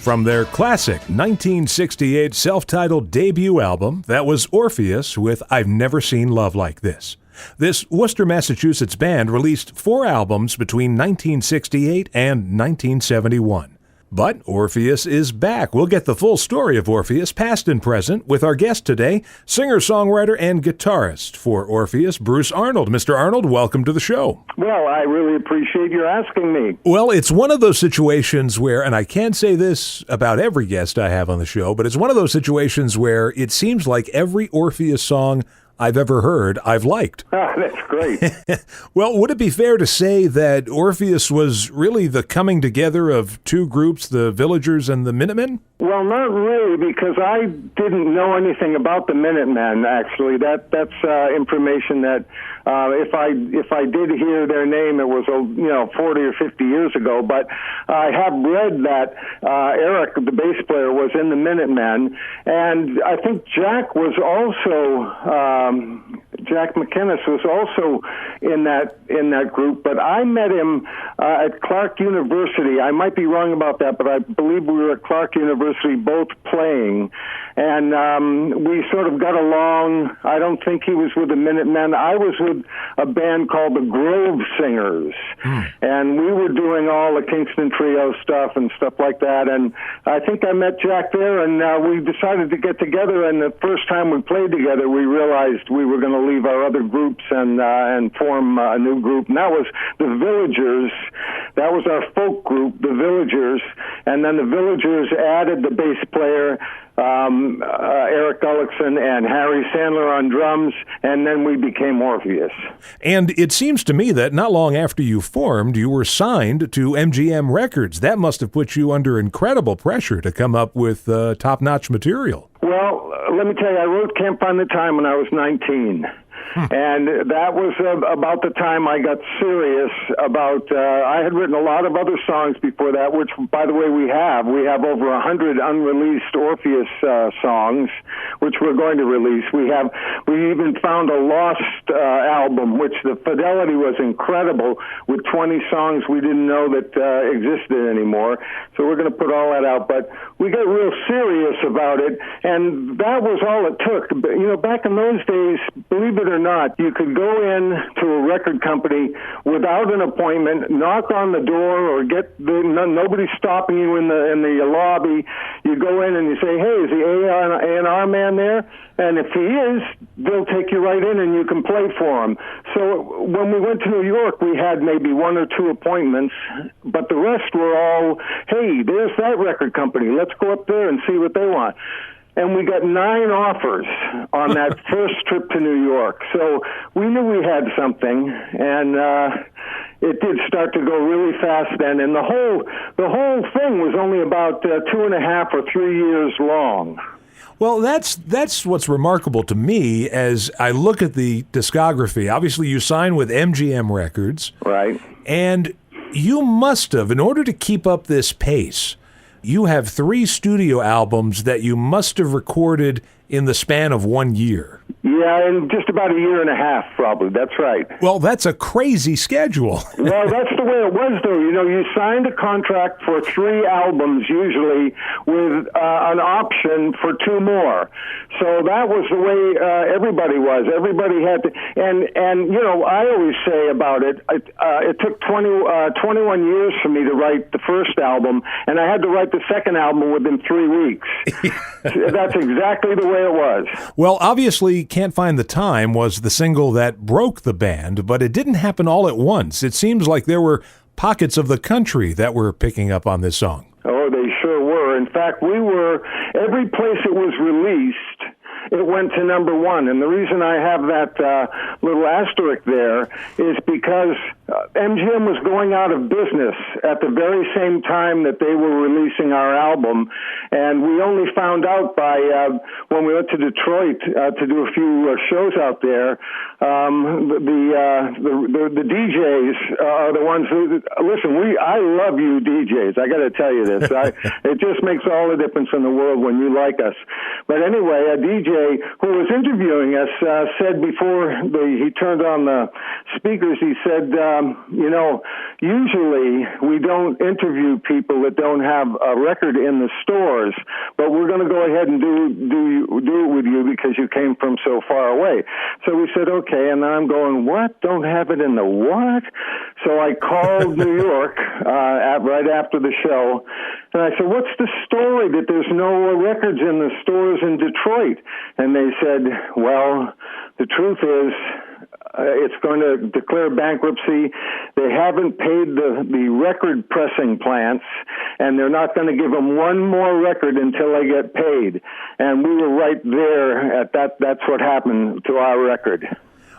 From their classic 1968 self-titled debut album, that was Orpheus with I've Never Seen Love Like This. This Worcester, Massachusetts band released 4 albums between 1968 and 1971. But Orpheus is back. We'll get the full story of Orpheus, past and present, with our guest today, singer-songwriter and guitarist for Orpheus, Bruce Arnold. Mr. Arnold, welcome to the show. Well, I really appreciate you asking me. Well, it's one of those situations where, and I can't say this about every guest I have on the show, but it's one of those situations where it seems like every Orpheus song I've ever heard, I've liked. That's great. Well, would it be fair to say that Orpheus was really the coming together of two groups, the Villagers and the Minutemen? Well, not really, because I didn't know anything about the Minutemen, actually. That's information that if I did hear their name, it was 40 or 50 years ago. But I have read that Eric, the bass player, was in the Minutemen, and I think Jack was also Jack McInnes was also in that group. But I met him at Clark University. I might be wrong about that, but I believe we were at Clark University both playing, and we sort of got along. I don't think he was with the Minutemen. I was with a band called the Grove Singers, and we were doing all the Kingston Trio stuff and stuff like that. And I think I met Jack there, and we decided to get together. And the first time we played together, we realized we were going to leave our other groups and form a new group. And that was the Villagers. That was our folk group, the Villagers. And then the Villagers added the bass player, Eric Gullickson, and Harry Sandler on drums, and then we became Orpheus. And it seems to me that not long after you formed, you were signed to MGM Records. That must have put you under incredible pressure to come up with top-notch material. Well, let me tell you, I wrote Can't Find the Time when I was 19. And that was about the time I got serious about, I had written a lot of other songs before that, which, by the way, we have over 100 unreleased Orpheus songs, which we're going to release. We even found a lost album, which the fidelity was incredible, with 20 songs we didn't know that existed anymore. So we're going to put all that out. But we got real serious about it, and that was all it took. Back in those days, believe it or not, you could go in to a record company without an appointment, knock on the door, or nobody stopping you in the lobby. You go in and you say, "Hey, is the A&R man there?" And if he is, they'll take you right in and you can play for him. So when we went to New York, we had maybe 1 or 2 appointments, but the rest were all, "Hey, there's that record company. Let's go up there and see what they want." And we got 9 offers on that first trip to New York. So we knew we had something, and it did start to go really fast then. And the whole thing was only about 2.5 or 3 years long. Well, that's what's remarkable to me as I look at the discography. Obviously, you signed with MGM Records. Right. And you must have, in order to keep up this pace, you have 3 studio albums that you must have recorded in the span of 1 year. Yeah, in just about 1.5 years, probably. That's right. Well, that's a crazy schedule. Well, that's the way it was, though. You signed a contract for 3 albums, usually, with an option for 2 more. So that was the way everybody was. Everybody had to, and I always say about it, it took 21 years for me to write the first album, and I had to write the second album within 3 weeks. That's exactly the way it was. Well, obviously, Can't Find the Time was the single that broke the band, but it didn't happen all at once. It seems like there were pockets of the country that were picking up on this song. Oh, they sure were. In fact, every place it was released, it went to number 1. And the reason I have that little asterisk there is because MGM was going out of business at the very same time that they were releasing our album. And we only found out by when we went to Detroit to do a few shows out there. The DJs are the ones who listen. I love you DJs. I got to tell you this. It just makes all the difference in the world when you like us. But anyway, a DJ who was interviewing us said before he turned on the speakers, he said, usually we don't interview people that don't have a record in the stores, but we're going to go ahead and do it with you because you came from so far away. So we said, okay, and I'm going, what? Don't have it in the what? So I called New York right after the show, and I said, what's the story that there's no records in the stores in Detroit? And they said, well, the truth is, it's going to declare bankruptcy. They haven't paid the record pressing plants, and they're not going to give them one more record until they get paid. And we were right there at that. That's what happened to our record.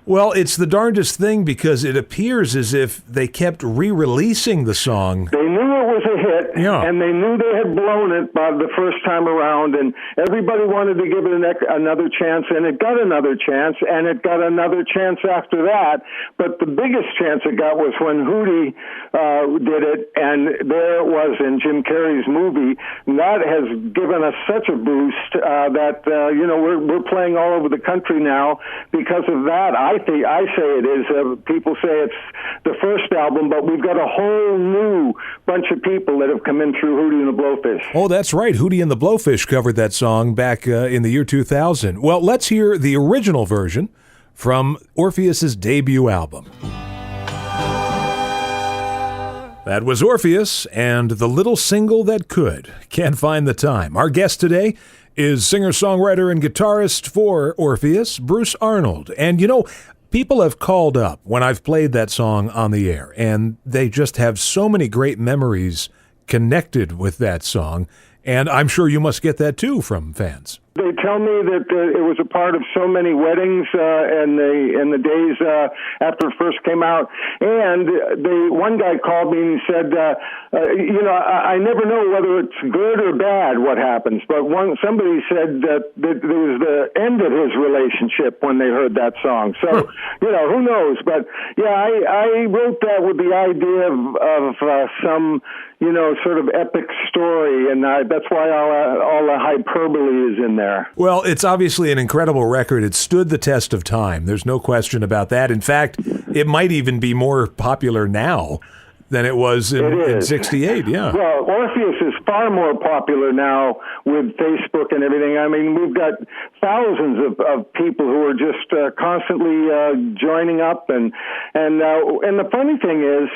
Well, it's the darndest thing because it appears as if they kept re-releasing the song. They knew it was a hit, and they knew they had blown it by the first time around, and everybody wanted to give it another chance, and it got another chance, and it got another chance after that. But the biggest chance it got was when Hootie did it, and there it was in Jim Carrey's movie. And that has given us such a boost that we're playing all over the country now because of that. I say it is. People say it's the first album, but we've got a whole new bunch of people that have come in through Hootie and the Blowfish. Oh, that's right. Hootie and the Blowfish covered that song back in the year 2000. Well, let's hear the original version from Orpheus's debut album. That was Orpheus and The Little Single That Could. Can't Find the Time. Our guest today is singer-songwriter and guitarist for Orpheus, Bruce Arnold. And people have called up when I've played that song on the air, and they just have so many great memories connected with that song. And I'm sure you must get that too from fans. They tell me that it was a part of so many weddings in the days after it first came out. And one guy called me and he said, I never know whether it's good or bad what happens, but somebody said that it was the end of his relationship when they heard that song. So, who knows? But, yeah, I wrote that with the idea of some, sort of epic story, and that's why all the hyperbole is in there. Well, it's obviously an incredible record. It stood the test of time. There's no question about that. In fact, it might even be more popular now than it was in 68, yeah. Well, Orpheus is far more popular now with Facebook and everything. I mean, we've got thousands of people who are just constantly joining up. And the funny thing is,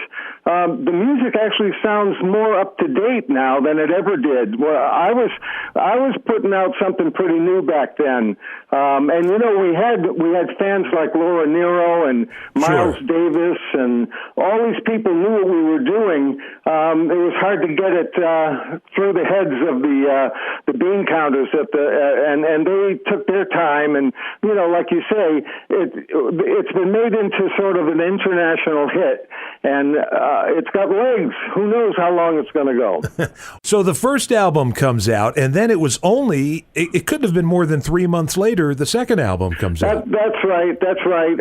the music actually sounds more up to date now than it ever did. Well, I was putting out something pretty new back then, and we had fans like Laura Nero and Miles Davis, and all these people knew what we were doing. It was hard to get it through the heads of the bean counters and they took their time. And like you say, it's been made into sort of an international hit, and it's got legs. Who knows how long it's going to go? So the first album comes out, and then it was it couldn't have been more than 3 months later, the second album comes out. That's right.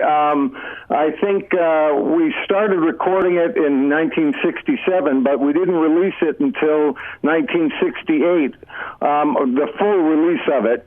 I think we started recording it in 1967, but we didn't release it until 1968, the full release of it.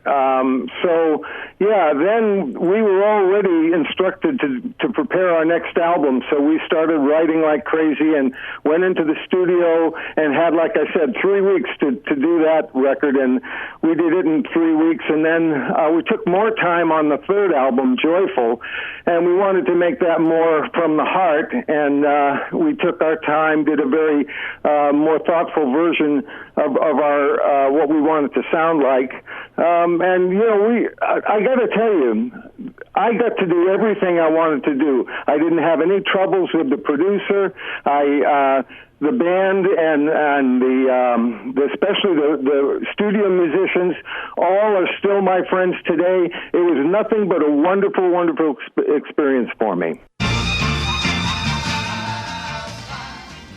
Then we were already instructed to prepare our next album, so we started writing like crazy and went into the studio and had, like I said, 3 weeks to do that record, and we did it in 3 weeks. And then we took more time on the third album, Joyful, and we wanted to make that more from the heart, and we took our time, did a very more thoughtful version of our what we wanted to sound like. I got to tell you, I got to do everything I wanted to do. I didn't have any troubles with the producer. The band and especially the studio musicians, all are still my friends today. It was nothing but a wonderful, wonderful experience for me.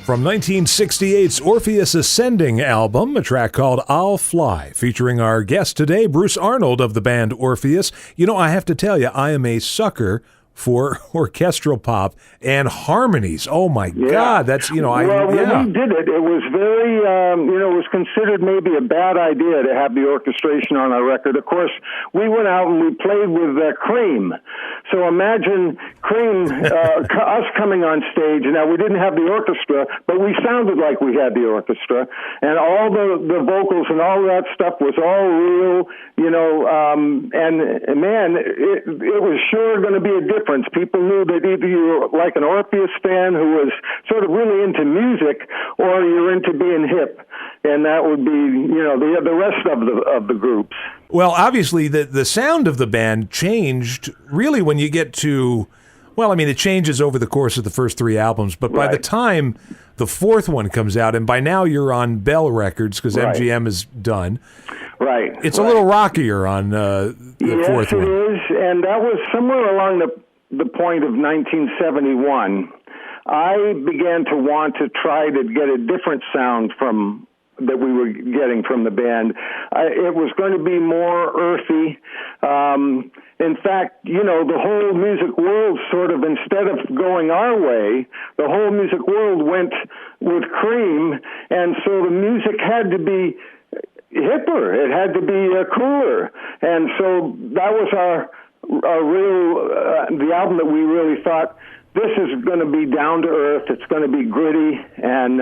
From 1968's Orpheus Ascending album, a track called I'll Fly, featuring our guest today, Bruce Arnold of the band Orpheus. I have to tell you, I am a sucker for orchestral pop and harmonies. Oh my God, that's When we did it, it was very, it was considered maybe a bad idea to have the orchestration on our record. Of course, we went out and we played with Cream. So imagine Cream, us coming on stage. Now, we didn't have the orchestra, but we sounded like we had the orchestra, and all the vocals and all that stuff was all real, and man, it was sure going to be a difference. People knew that either you were like an Orpheus fan who was sort of really into music, or you're into being hip, and that would be, the rest of the groups. Well, obviously, the sound of the band changed really when you get to, it changes over the course of the first three albums, but by the time the fourth one comes out, and by now you're on Bell Records because MGM is done. Right. It's a little rockier on the fourth one. Yes, it is, and that was somewhere along the point of 1971. I began to want to try to get a different sound that we were getting from the band. It was going to be more earthy. In fact, the whole music world sort of, instead of going our way, the whole music world went with Cream, and so the music had to be hipper. It had to be cooler. And so that was our the album that we really thought, this is going to be down to earth. It's going to be gritty, and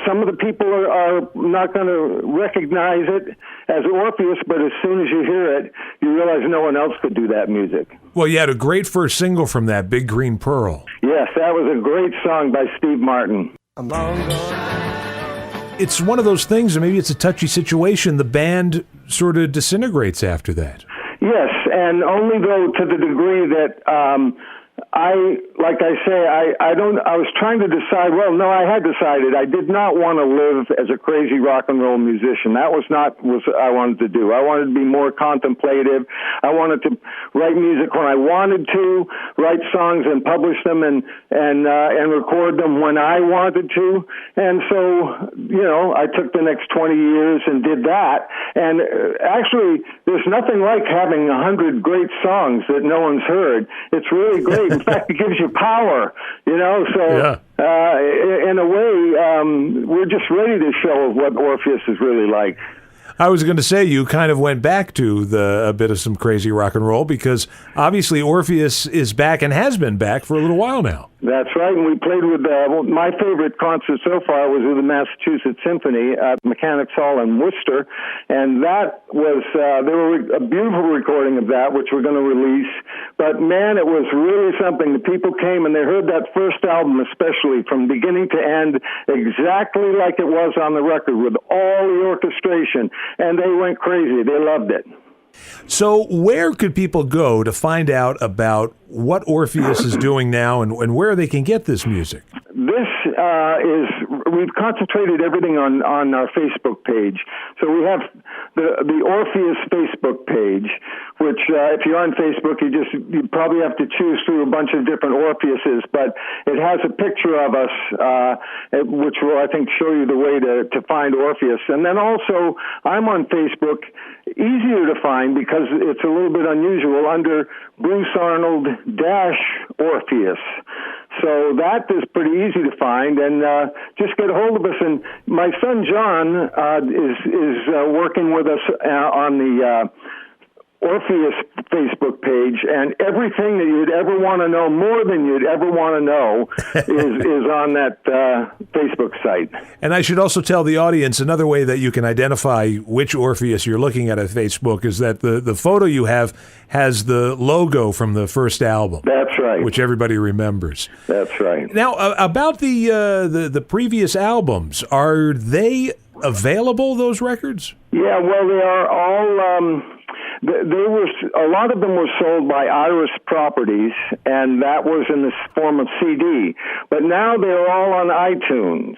some of the people are not going to recognize it as Orpheus, but as soon as you hear it, you realize no one else could do that music. Well, you had a great first single from that, Big Green Pearl. Yes, that was a great song by Steve Martin. It's one of those things, and maybe it's a touchy situation, the band sort of disintegrates after that. Yes, and only though to the degree that I was trying to decide, I had decided I did not want to live as a crazy rock and roll musician. That was not what I wanted to do. I wanted to be more contemplative. I wanted to write music when I wanted to, write songs and publish them and record them when I wanted to. And so, I took the next 20 years and did that. And actually, there's nothing like having 100 great songs that no one's heard. It's really great. In fact, it gives you power, so in a way, we're just ready to show what Orpheus is really like. I was going to say, you kind of went back to a bit of some crazy rock and roll, because obviously Orpheus is back and has been back for a little while now. That's right, and we played with, my favorite concert so far was with the Massachusetts Symphony at Mechanics Hall in Worcester, and that was, there were a beautiful recording of that, which we're going to release, but man, it was really something. The people came and they heard that first album, especially from beginning to end, exactly like it was on the record, with all the orchestration, and they went crazy. They loved it. So where could people go to find out about what Orpheus is doing now and where they can get this music? This we've concentrated everything on our Facebook page. So we have the Orpheus Facebook page, which if you're on Facebook, you probably have to choose through a bunch of different Orpheuses, but it has a picture of us, which will, I think, show you the way to find Orpheus. And then also, I'm on Facebook, easier to find because it's a little bit unusual, under Bruce Arnold -Orpheus. So that is pretty easy to find, and just get a hold of us. And my son John is working with us on the Orpheus Facebook page, and everything that you'd ever want to know, more than you'd ever want to know, is on that Facebook site. And I should also tell the audience, another way that you can identify which Orpheus you're looking at Facebook is that the photo you have has the logo from the first album. That's right. Which everybody remembers. That's right. Now, about the previous albums, are they available, those records? Yeah, well, they are all... a lot of them were sold by Iris Properties, and that was in the form of CD. But now they're all on iTunes.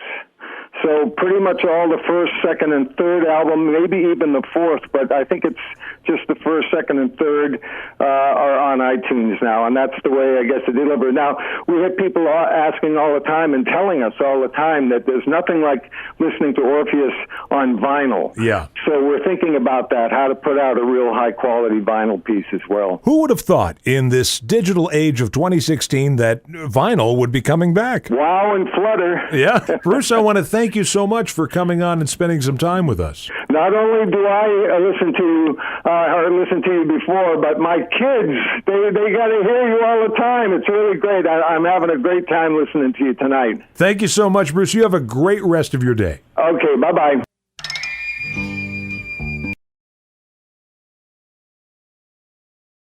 So pretty much all the first, second, and third album, maybe even the fourth, but I think it's just the first, second, and third are on iTunes now, and that's the way I guess to deliver. Now, we have people asking all the time and telling us all the time that there's nothing like listening to Orpheus on vinyl. Yeah. So we're thinking about that, how to put out a real high-quality vinyl piece as well. Who would have thought in this digital age of 2016 that vinyl would be coming back? Wow and flutter. Yeah. Bruce, I want to thank you so much for coming on and spending some time with us. Not only do I listen to you before, but my kids, they got to hear you all the time. It's really great. I'm having a great time listening to you tonight. Thank you so much, Bruce. You have a great rest of your day. Okay, bye-bye.